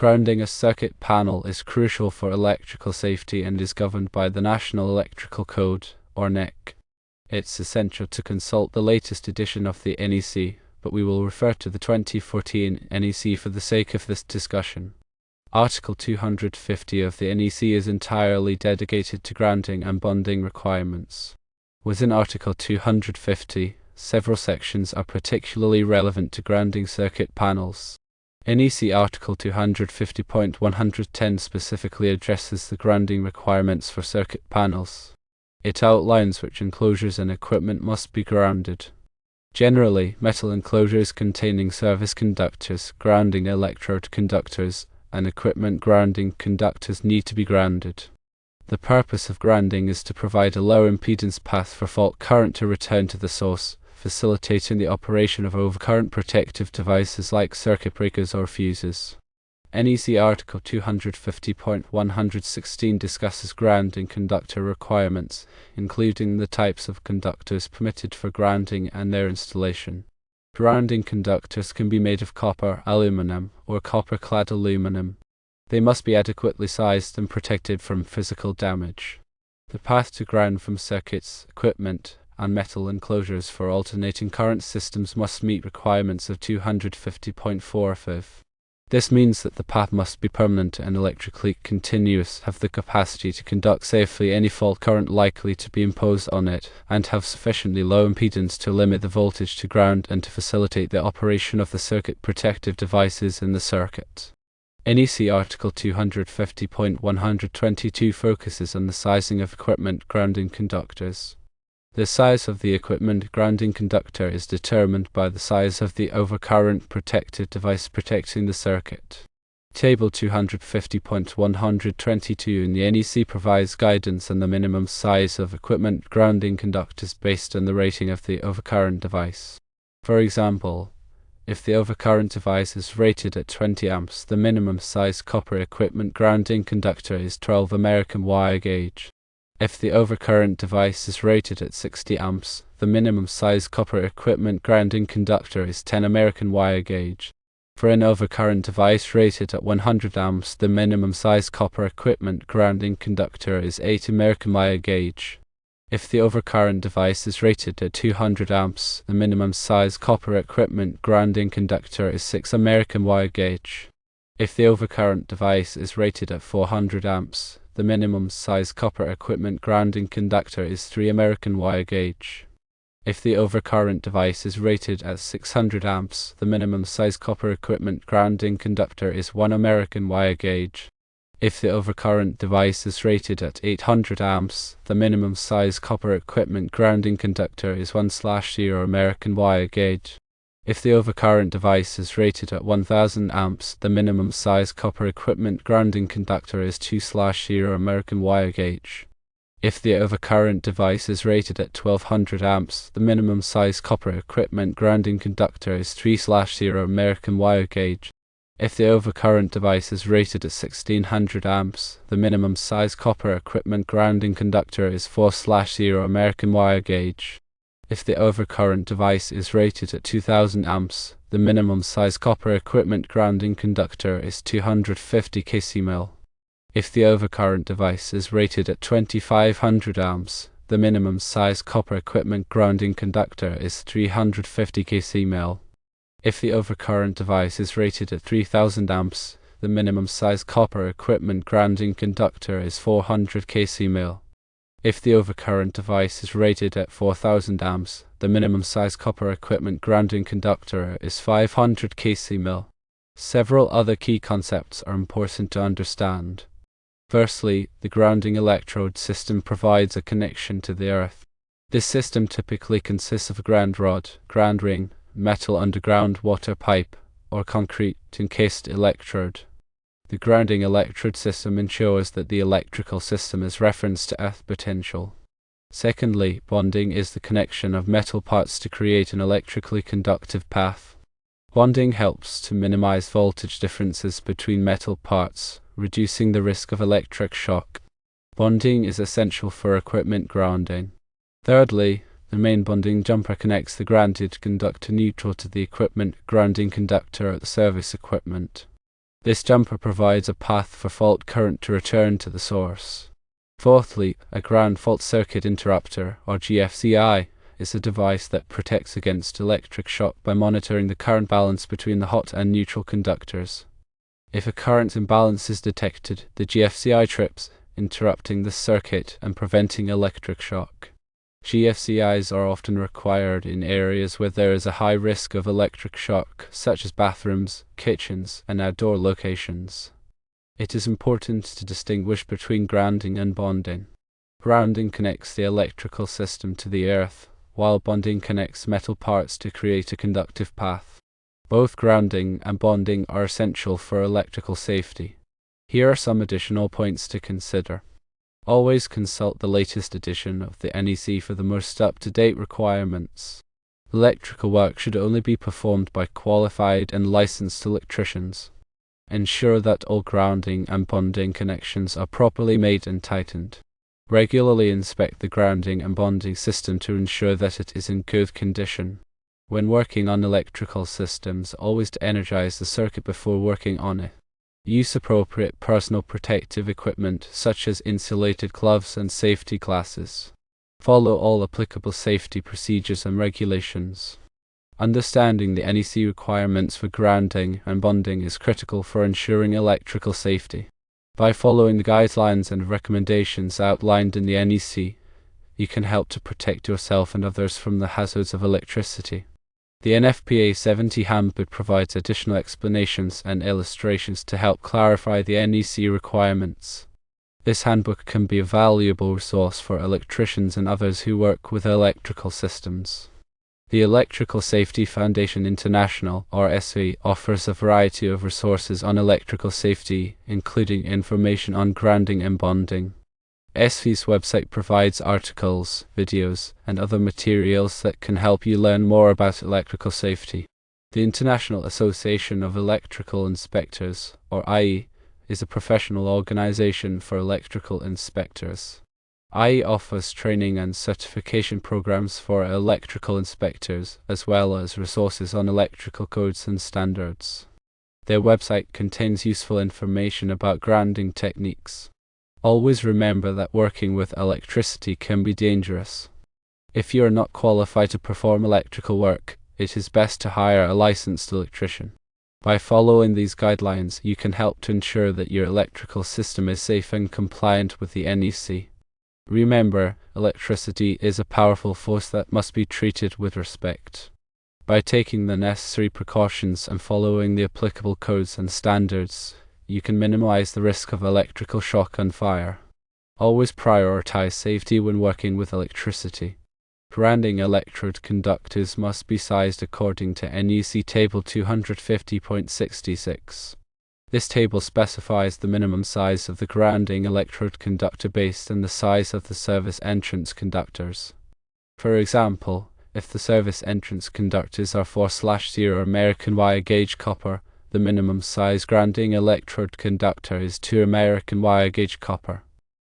Grounding a circuit panel is crucial for electrical safety and is governed by the National Electrical Code, or NEC. It's essential to consult the latest edition of the NEC, but we will refer to the 2014 NEC for the sake of this discussion. Article 250 of the NEC is entirely dedicated to grounding and bonding requirements. Within Article 250, several sections are particularly relevant to grounding circuit panels. NEC Article 250.110 specifically addresses the grounding requirements for circuit panels. It outlines which enclosures and equipment must be grounded. Generally, metal enclosures containing service conductors, grounding electrode conductors, and equipment grounding conductors need to be grounded. The purpose of grounding is to provide a low impedance path for fault current to return to the source, facilitating the operation of overcurrent protective devices like circuit breakers or fuses. NEC Article 250.116 discusses grounding conductor requirements, including the types of conductors permitted for grounding and their installation. Grounding conductors can be made of copper, aluminum, or copper-clad aluminum. They must be adequately sized and protected from physical damage. The path to ground from circuits, equipment, and metal enclosures for alternating current systems must meet requirements of 250.45. This means that the path must be permanent and electrically continuous, have the capacity to conduct safely any fault current likely to be imposed on it, and have sufficiently low impedance to limit the voltage to ground and to facilitate the operation of the circuit protective devices in the circuit. NEC Article 250.122 focuses on the sizing of equipment grounding conductors. The size of the equipment grounding conductor is determined by the size of the overcurrent protective device protecting the circuit. Table 250.122 in the NEC provides guidance on the minimum size of equipment grounding conductors based on the rating of the overcurrent device. For example, if the overcurrent device is rated at 20 amps, the minimum size copper equipment grounding conductor is 12 American wire gauge. If the overcurrent device is rated at 60 amps, the minimum size copper equipment grounding conductor is 10 American wire gauge. For an overcurrent device rated at 100 amps, the minimum size copper equipment grounding conductor is 8 American wire gauge. If the overcurrent device is rated at 200 amps, the minimum size copper equipment grounding conductor is 6 American wire gauge. If the overcurrent device is rated at 400 amps, the minimum size copper equipment grounding conductor is 3 American wire gauge. If the overcurrent device is rated at 600 amps, the minimum size copper equipment grounding conductor is 1 American wire gauge. If the overcurrent device is rated at 800 amps, the minimum size copper equipment grounding conductor is 1/0 American wire gauge. If the overcurrent device is rated at 1000 amps, the minimum size copper equipment grounding conductor is 2/0 American wire gauge. If the overcurrent device is rated at 1200 amps, the minimum size copper equipment grounding conductor is 3/0 American wire gauge. If the overcurrent device is rated at 1600 amps, the minimum size copper equipment grounding conductor is 4/0 American wire gauge. If the overcurrent device is rated at 2000 amps, the minimum size copper equipment grounding conductor is 250 kcmil. If the overcurrent device is rated at 2500 amps, the minimum size copper equipment grounding conductor is 350 kcmil. If the overcurrent device is rated at 3000 amps, the minimum size copper equipment grounding conductor is 400 kcmil. If the overcurrent device is rated at 4000 amps, the minimum size copper equipment grounding conductor is 500 kcmil. Several other key concepts are important to understand. Firstly, the grounding electrode system provides a connection to the earth. This system typically consists of a ground rod, ground ring, metal underground water pipe, or concrete encased electrode. The grounding electrode system ensures that the electrical system is referenced to earth potential. Secondly, bonding is the connection of metal parts to create an electrically conductive path. Bonding helps to minimize voltage differences between metal parts, reducing the risk of electric shock. Bonding is essential for equipment grounding. Thirdly, the main bonding jumper connects the grounded conductor neutral to the equipment grounding conductor at the service equipment. This jumper provides a path for fault current to return to the source. Fourthly, a ground fault circuit interrupter, or GFCI, is a device that protects against electric shock by monitoring the current balance between the hot and neutral conductors. If a current imbalance is detected, the GFCI trips, interrupting the circuit and preventing electric shock. GFCIs are often required in areas where there is a high risk of electric shock, such as bathrooms, kitchens, and outdoor locations. It is important to distinguish between grounding and bonding. Grounding connects the electrical system to the earth, while bonding connects metal parts to create a conductive path. Both grounding and bonding are essential for electrical safety. Here are some additional points to consider. Always consult the latest edition of the NEC for the most up-to-date requirements. Electrical work should only be performed by qualified and licensed electricians. Ensure that all grounding and bonding connections are properly made and tightened. Regularly inspect the grounding and bonding system to ensure that it is in good condition. When working on electrical systems, always energize the circuit before working on it. Use appropriate personal protective equipment such as insulated gloves and safety glasses. Follow all applicable safety procedures and regulations. Understanding the NEC requirements for grounding and bonding is critical for ensuring electrical safety. By following the guidelines and recommendations outlined in the NEC, you can help to protect yourself and others from the hazards of electricity. The NFPA 70 handbook provides additional explanations and illustrations to help clarify the NEC requirements. This handbook can be a valuable resource for electricians and others who work with electrical systems. The Electrical Safety Foundation International, or ESFI, offers a variety of resources on electrical safety, including information on grounding and bonding. ESFI's website provides articles, videos, and other materials that can help you learn more about electrical safety. The International Association of Electrical Inspectors, or IE, is a professional organization for electrical inspectors. IE offers training and certification programs for electrical inspectors, as well as resources on electrical codes and standards. Their website contains useful information about grounding techniques. Always remember that working with electricity can be dangerous. If you are not qualified to perform electrical work, it is best to hire a licensed electrician. By following these guidelines, you can help to ensure that your electrical system is safe and compliant with the NEC. Remember, electricity is a powerful force that must be treated with respect. By taking the necessary precautions and following the applicable codes and standards, you can minimize the risk of electrical shock and fire. Always prioritize safety when working with electricity. Grounding electrode conductors must be sized according to NEC Table 250.66. This table specifies the minimum size of the grounding electrode conductor based on the size of the service entrance conductors. For example, if the service entrance conductors are 4/0 American wire gauge copper, the minimum size grounding electrode conductor is 2 American wire gauge copper.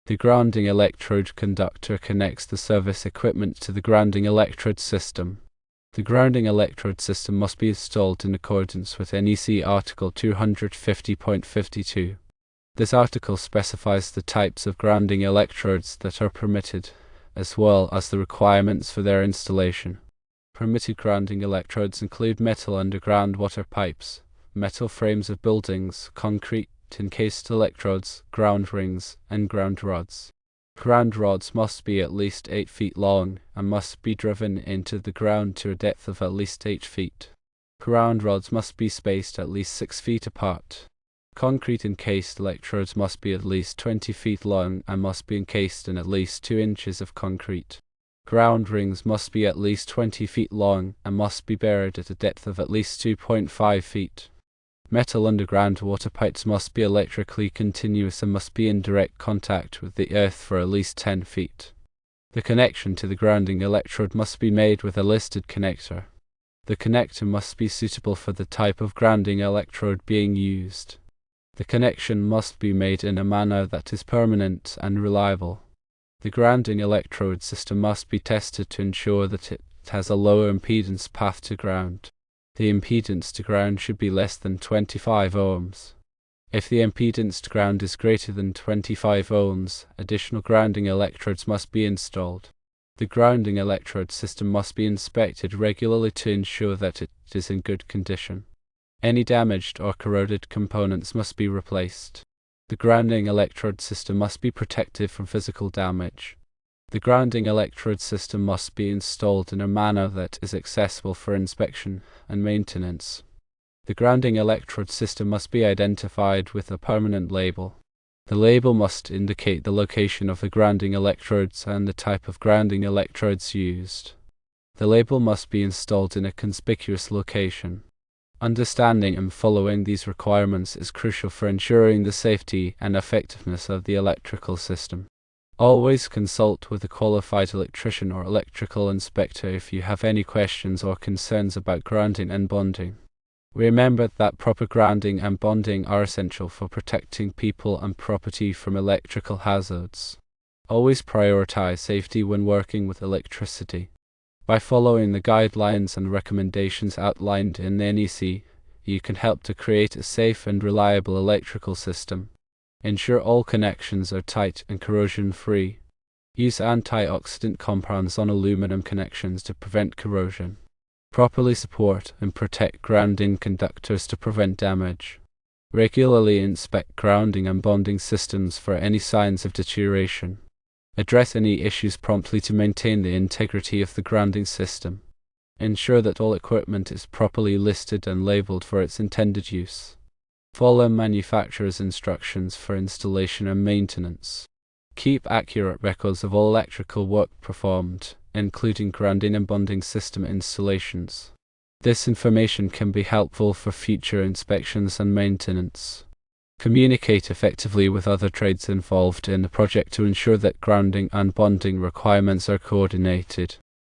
The grounding electrode conductor connects the service equipment to the grounding electrode system. The grounding electrode system must be installed in accordance with NEC Article 250.52. This article specifies the types of grounding electrodes that are permitted, as well as the requirements for their installation. Permitted grounding electrodes include metal underground water pipes, metal frames of buildings, concrete encased electrodes, ground rings, and ground rods. Ground rods must be at least 8 feet long and must be driven into the ground to a depth of at least 8 feet. Ground rods must be spaced at least 6 feet apart. Concrete encased electrodes must be at least 20 feet long and must be encased in at least 2 inches of concrete. Ground rings must be at least 20 feet long and must be buried at a depth of at least 2.5 feet. Metal underground water pipes must be electrically continuous and must be in direct contact with the earth for at least 10 feet. The connection to the grounding electrode must be made with a listed connector. The connector must be suitable for the type of grounding electrode being used. The connection must be made in a manner that is permanent and reliable. The grounding electrode system must be tested to ensure that it has a lower impedance path to ground. The impedance to ground should be less than 25 ohms. If the impedance to ground is greater than 25 ohms, additional grounding electrodes must be installed. The grounding electrode system must be inspected regularly to ensure that it is in good condition. Any damaged or corroded components must be replaced. The grounding electrode system must be protected from physical damage. The grounding electrode system must be installed in a manner that is accessible for inspection and maintenance. The grounding electrode system must be identified with a permanent label. The label must indicate the location of the grounding electrodes and the type of grounding electrodes used. The label must be installed in a conspicuous location. Understanding and following these requirements is crucial for ensuring the safety and effectiveness of the electrical system. Always consult with a qualified electrician or electrical inspector if you have any questions or concerns about grounding and bonding. Remember that proper grounding and bonding are essential for protecting people and property from electrical hazards. Always prioritize safety when working with electricity. By following the guidelines and recommendations outlined in the NEC, you can help to create a safe and reliable electrical system. Ensure all connections are tight and corrosion-free. Use antioxidant compounds on aluminum connections to prevent corrosion. Properly support and protect grounding conductors to prevent damage. Regularly inspect grounding and bonding systems for any signs of deterioration. Address any issues promptly to maintain the integrity of the grounding system. Ensure that all equipment is properly listed and labeled for its intended use. Follow manufacturer's instructions for installation and maintenance. Keep accurate records of all electrical work performed, including grounding and bonding system installations. This information can be helpful for future inspections and maintenance. Communicate effectively with other trades involved in the project to ensure that grounding and bonding requirements are coordinated.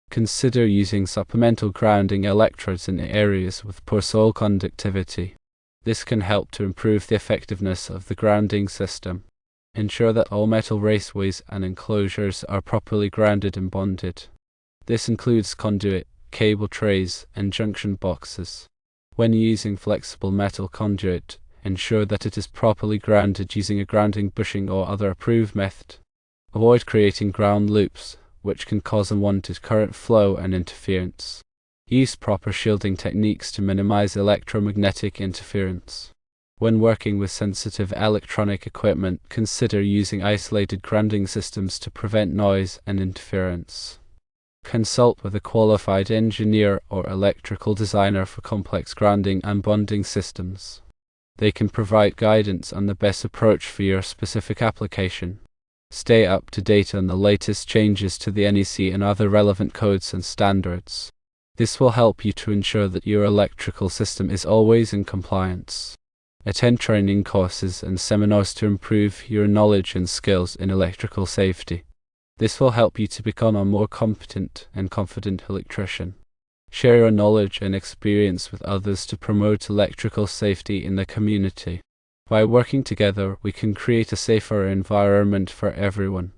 Consider using supplemental grounding electrodes in areas with poor soil conductivity. This can help to improve the effectiveness of the grounding system. Ensure that all metal raceways and enclosures are properly grounded and bonded. This includes conduit, cable trays, and junction boxes. When using flexible metal conduit, ensure that it is properly grounded using a grounding bushing or other approved method. Avoid creating ground loops, which can cause unwanted current flow and interference. Use proper shielding techniques to minimize electromagnetic interference. When working with sensitive electronic equipment, consider using isolated grounding systems to prevent noise and interference. Consult with a qualified engineer or electrical designer for complex grounding and bonding systems. They can provide guidance on the best approach for your specific application. Stay up to date on the latest changes to the NEC and other relevant codes and standards. This will help you to ensure that your electrical system is always in compliance. Attend training courses and seminars to improve your knowledge and skills in electrical safety. This will help you to become a more competent and confident electrician. Share your knowledge and experience with others to promote electrical safety in the community. By working together, we can create a safer environment for everyone.